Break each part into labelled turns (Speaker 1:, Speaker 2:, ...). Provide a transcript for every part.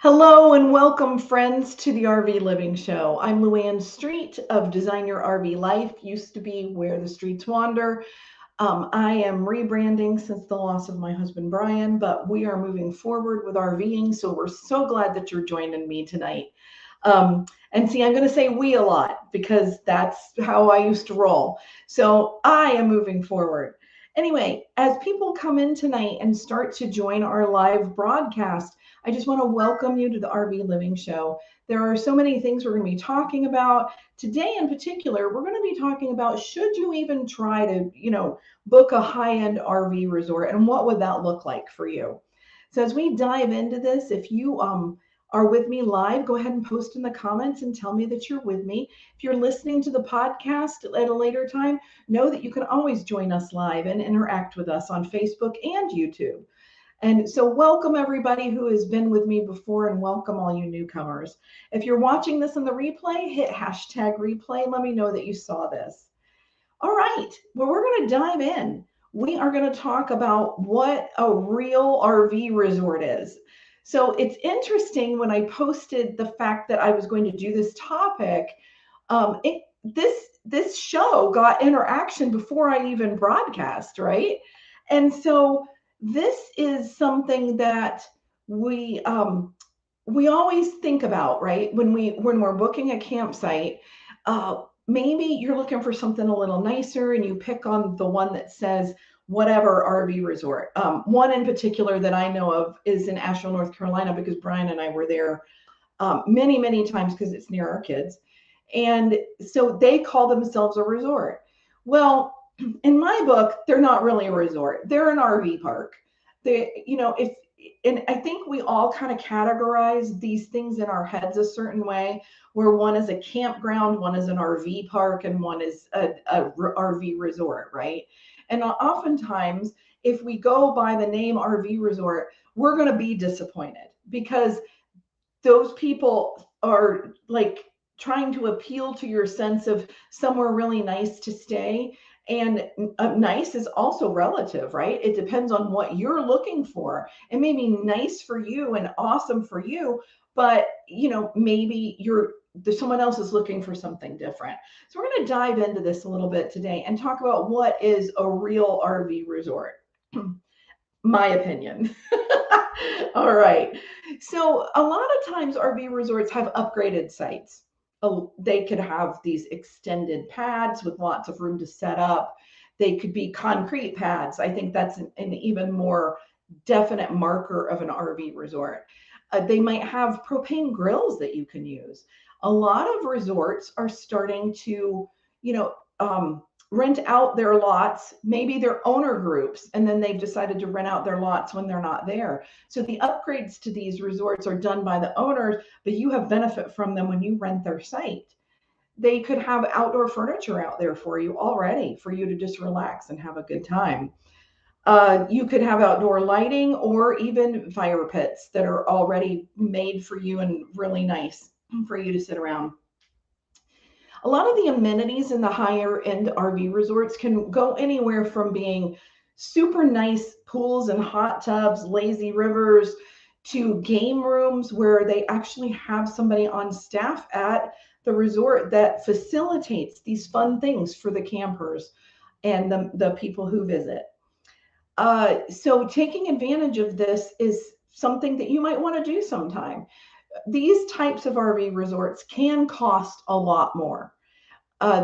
Speaker 1: Hello and welcome, friends, to the RV Living Show. I'm Luann Street of Design Your RV Life, used to be Where the Streets Wander. I am rebranding since the loss of my husband, Brian, but we are moving forward with RVing, so we're so glad that you're joining me tonight. And see, I'm going to say we a lot because that's how I used to roll. So I am moving forward. Anyway, as people come in tonight and start to join our live broadcast, I just want to welcome you to the RV Living Show. There are so many things we're going to be talking about. Today in particular, we're going to be talking about should you even try to, book a high-end RV resort, and what would that look like for you? So as we dive into this, if you are with me live, go ahead and post in the comments and tell me that you're with me. If you're listening to the podcast at a later time, know that you can always join us live and interact with us on Facebook and YouTube. And so welcome everybody who has been with me before, and welcome all you newcomers. If you're watching this in the replay, hit hashtag replay. Let me know that you saw this. All right, well, we're going to dive in. We are going to talk about what a real RV resort is. So it's interesting, when I posted the fact that I was going to do this topic, this show got interaction before I even broadcast, right? And so this is something that we always think about, right? When we're booking a campsite, maybe you're looking for something a little nicer and you pick on the one that says whatever RV resort. One in particular that I know of is in Asheville, North Carolina, because Brian and I were there many, many times because it's near our kids. And so they call themselves a resort. Well, in my book, they're not really a resort. They're an RV park. And I think we all kind of categorize these things in our heads a certain way, where one is a campground, one is an RV park, and one is a RV resort, right? And oftentimes, if we go by the name RV resort, we're going to be disappointed because those people are like trying to appeal to your sense of somewhere really nice to stay. And nice is also relative, right? It depends on what you're looking for. It may be nice for you and awesome for you, but maybe someone else is looking for something different. So we're going to dive into this a little bit today and talk about what is a real RV resort. My opinion. All right. So a lot of times RV resorts have upgraded sites. They could have these extended pads with lots of room to set up. They could be concrete pads. I think that's an even more definite marker of an RV resort. They might have propane grills that you can use. A lot of resorts are starting to, rent out their lots, maybe their owner groups, and then they've decided to rent out their lots when they're not there. So the upgrades to these resorts are done by the owners, but you have benefit from them when you rent their site. They could have outdoor furniture out there for you already, for you to just relax and have a good time. You could have outdoor lighting or even fire pits that are already made for you and really nice for you to sit around. A lot of the amenities in the higher end RV resorts can go anywhere from being super nice pools and hot tubs, lazy rivers, to game rooms where they actually have somebody on staff at the resort that facilitates these fun things for the campers and the people who visit. So taking advantage of this is something that you might want to do sometime. These types of RV resorts can cost a lot more.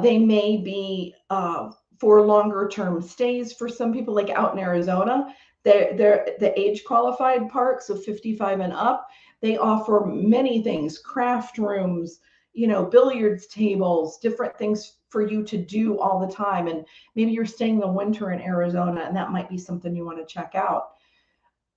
Speaker 1: They may be for longer term stays for some people, like out in Arizona. They're the age qualified park, so 55 and up. They offer many things, craft rooms, billiards tables, different things for you to do all the time. And maybe you're staying the winter in Arizona, and that might be something you want to check out.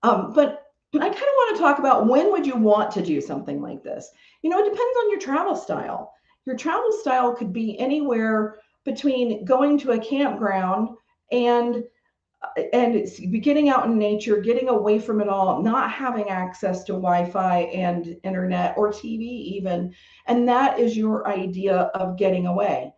Speaker 1: But I kind of want to talk about, when would you want to do something like this? It depends on your travel style. Your travel style could be anywhere between going to a campground and getting out in nature, getting away from it all, not having access to Wi-Fi and internet or TV even, and that is your idea of getting away.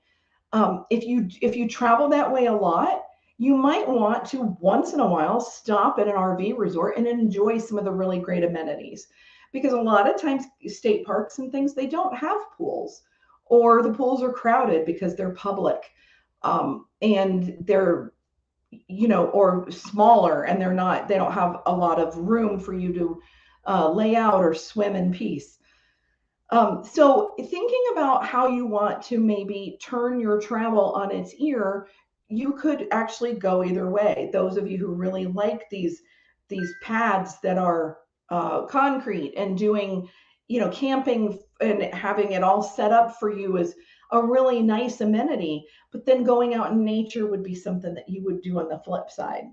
Speaker 1: If you travel that way a lot, you might want to once in a while stop at an RV resort and enjoy some of the really great amenities. Because a lot of times state parks and things, they don't have pools, or the pools are crowded because they're public, and they're, or smaller, and they don't have a lot of room for you to lay out or swim in peace. So thinking about how you want to maybe turn your travel on its ear, you could actually go either way. Those of you who really like these pads that are concrete, and doing, camping and having it all set up for you is a really nice amenity. But then going out in nature would be something that you would do on the flip side.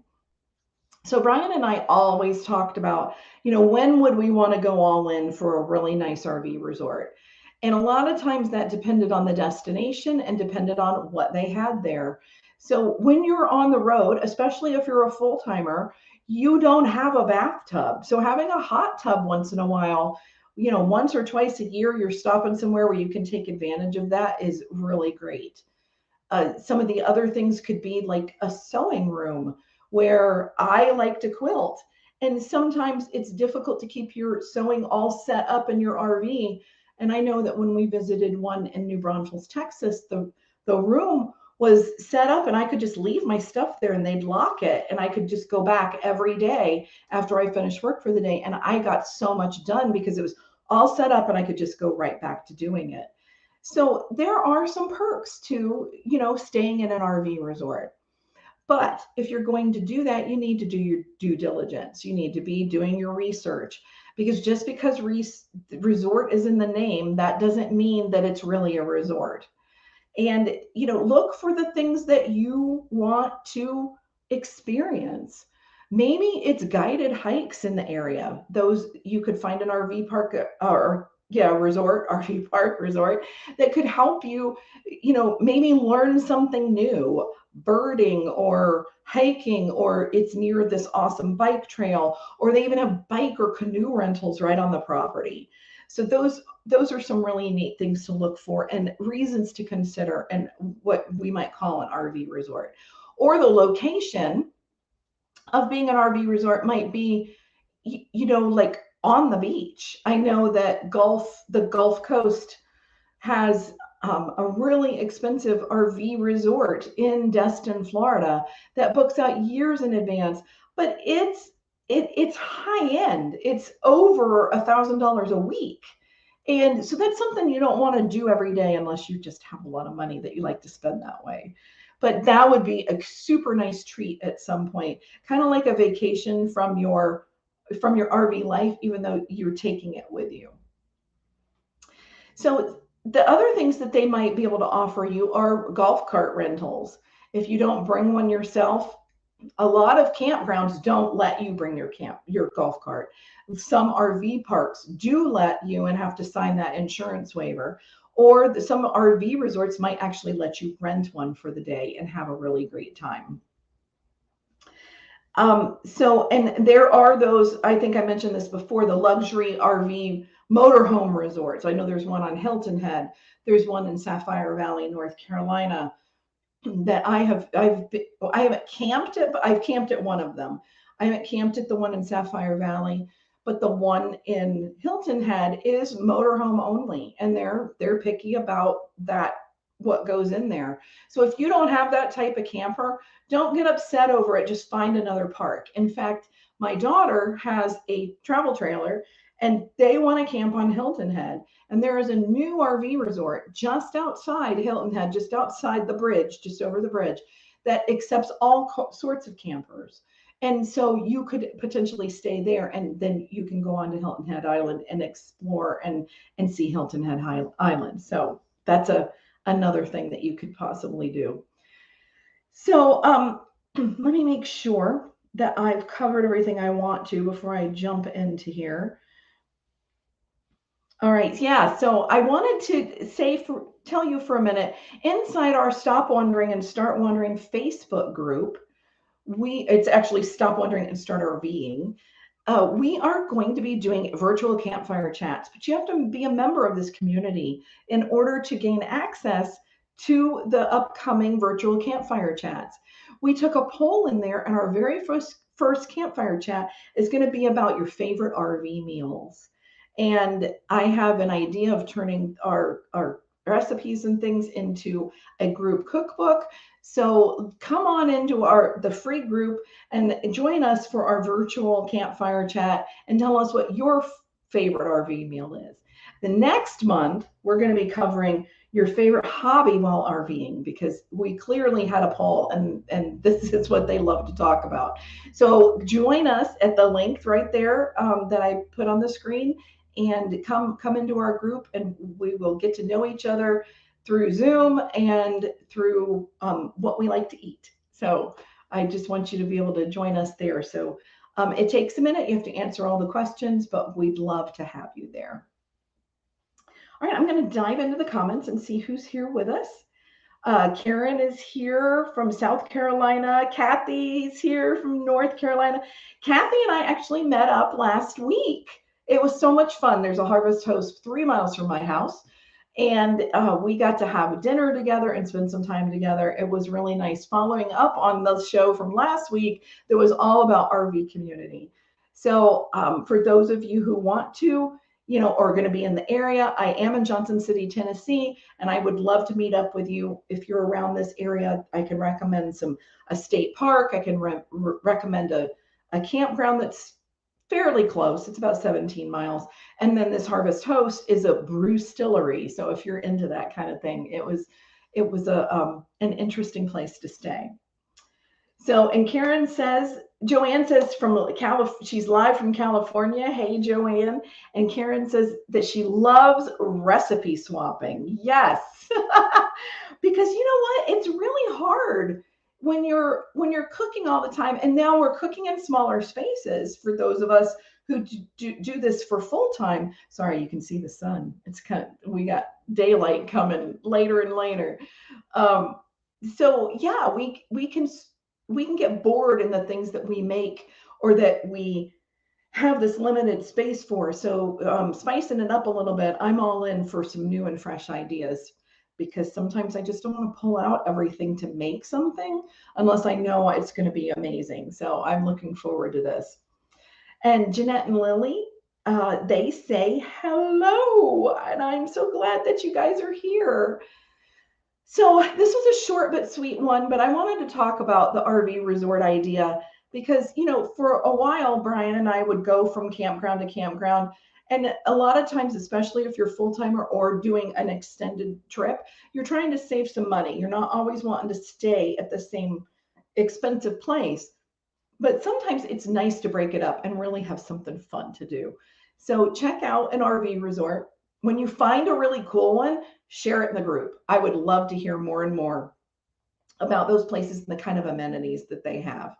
Speaker 1: So Brian and I always talked about, when would we want to go all in for a really nice RV resort? And a lot of times that depended on the destination and depended on what they had there. So when you're on the road, especially if you're a full-timer, you don't have a bathtub. So having a hot tub once in a while, once or twice a year, you're stopping somewhere where you can take advantage of that, is really great. Some of the other things could be like a sewing room, where I like to quilt. And sometimes it's difficult to keep your sewing all set up in your RV. And I know that when we visited one in New Braunfels, Texas, the room was set up and I could just leave my stuff there and they'd lock it. And I could just go back every day after I finished work for the day. And I got so much done because it was all set up and I could just go right back to doing it. So there are some perks to, staying in an RV resort. But if you're going to do that, you need to do your due diligence. You need to be doing your research, because just because resort is in the name, that doesn't mean that it's really a resort. And, look for the things that you want to experience. Maybe it's guided hikes in the area. Those you could find an RV park RV park resort that could help you, maybe learn something new, birding or hiking, or it's near this awesome bike trail, or they even have bike or canoe rentals right on the property. So those are some really neat things to look for and reasons to consider, and what we might call an RV resort. Or the location of being an RV resort might be, like on the beach. I know that the Gulf Coast has a really expensive RV resort in Destin, Florida, that books out years in advance, but it's high end. It's over $1,000 a week. And so that's something you don't want to do every day unless you just have a lot of money that you like to spend that way. But that would be a super nice treat at some point, kind of like a vacation from your RV life, even though you're taking it with you. So the other things that they might be able to offer you are golf cart rentals. If you don't bring one yourself, a lot of campgrounds don't let you bring your golf cart. Some RV parks do let you and have to sign that insurance waiver. Or some RV resorts might actually let you rent one for the day and have a really great time. And there are those, I think I mentioned this before, the luxury RV motorhome resorts. I know there's one on Hilton Head. There's one in Sapphire Valley, North Carolina, that I haven't camped at, but I've camped at one of them. I haven't camped at the one in Sapphire Valley, but the one in Hilton Head is motorhome only, and they're picky about that, what goes in there. So if you don't have that type of camper, don't get upset over it. Just find another park. In fact, my daughter has a travel trailer and they want to camp on Hilton Head. And there is a new RV resort just outside Hilton Head, just outside the bridge, just over the bridge, that accepts all sorts of campers. And so you could potentially stay there, and then you can go on to Hilton Head Island and explore and see Hilton Head Island. So that's another thing that you could possibly do. So let me make sure that I've covered everything I want to before I jump into here. All right, yeah, so I wanted to tell you for a minute, inside our Stop Wandering and Start Wandering Facebook group, it's actually Stop Wandering and Start RVing. We are going to be doing virtual campfire chats, but you have to be a member of this community in order to gain access to the upcoming virtual campfire chats. we took a poll in there, and our very first campfire chat is going to be about your favorite RV meals. And I have an idea of turning our recipes and things into a group cookbook. So come on into the free group and join us for our virtual campfire chat and tell us what your favorite RV meal is. The next month, we're going to be covering your favorite hobby while RVing, because we clearly had a poll, and this is what they love to talk about. So join us at the link right there that I put on the screen, and come into our group, and we will get to know each other through Zoom and through what we like to eat. So I just want you to be able to join us there. So it takes a minute. You have to answer all the questions, but we'd love to have you there. All right, I'm going to dive into the comments and see who's here with us. Karen is here from South Carolina. Kathy's here from North Carolina. Kathy and I actually met up last week. It was so much fun. There's a Harvest Host 3 miles from my house, and we got to have dinner together and spend some time together. It was really nice, following up on the show from last week that was all about RV community. So for those of you who want to, or going to be in the area, I am in Johnson City, Tennessee, and I would love to meet up with you. If you're around this area, I can recommend a state park. I can recommend a campground that's fairly close. It's about 17 miles. And then this Harvest Host is a brew distillery. So if you're into that kind of thing, it was an interesting place to stay. So, and Joanne says she's live from California. Hey, Joanne. And Karen says that she loves recipe swapping. Yes. Because you know what? It's really hard when you're cooking all the time. And now we're cooking in smaller spaces for those of us who do this for full time. Sorry, you can see the sun. We got daylight coming later and later. So yeah, we can get bored in the things that we make or that we have this limited space for. So spicing it up a little bit, I'm all in for some new and fresh ideas, because sometimes I just don't want to pull out everything to make something unless I know it's going to be amazing. So I'm looking forward to this. And Jeanette and Lily, they say hello, and I'm so glad that you guys are here. So this was a short but sweet one, but I wanted to talk about the RV resort idea because, for a while, Brian and I would go from campground to campground. And a lot of times, especially if you're full-timer or doing an extended trip, you're trying to save some money. You're not always wanting to stay at the same expensive place. But sometimes it's nice to break it up and really have something fun to do. So check out an RV resort. When you find a really cool one, share it in the group. I would love to hear more and more about those places and the kind of amenities that they have.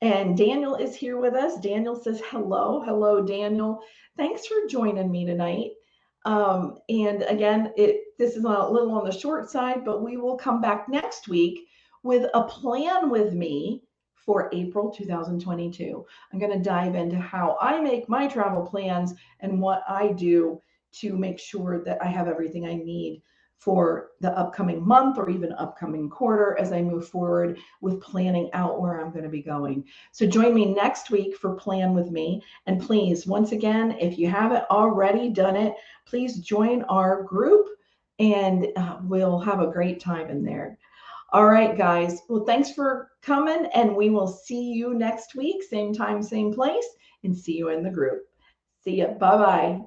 Speaker 1: And Daniel is here with us. Daniel says hello. Hello, Daniel. Thanks for joining me tonight. And again, this is a little on the short side, but we will come back next week with a plan with me for April 2022. I'm going to dive into how I make my travel plans and what I do to make sure that I have everything I need for the upcoming month or even upcoming quarter as I move forward with planning out where I'm going to be going. So join me next week for Plan With Me. And please, once again, if you haven't already done it, please join our group and we'll have a great time in there. All right, guys. Well, thanks for coming, and we will see you next week, same time, same place, and see you in the group. See ya. Bye-bye.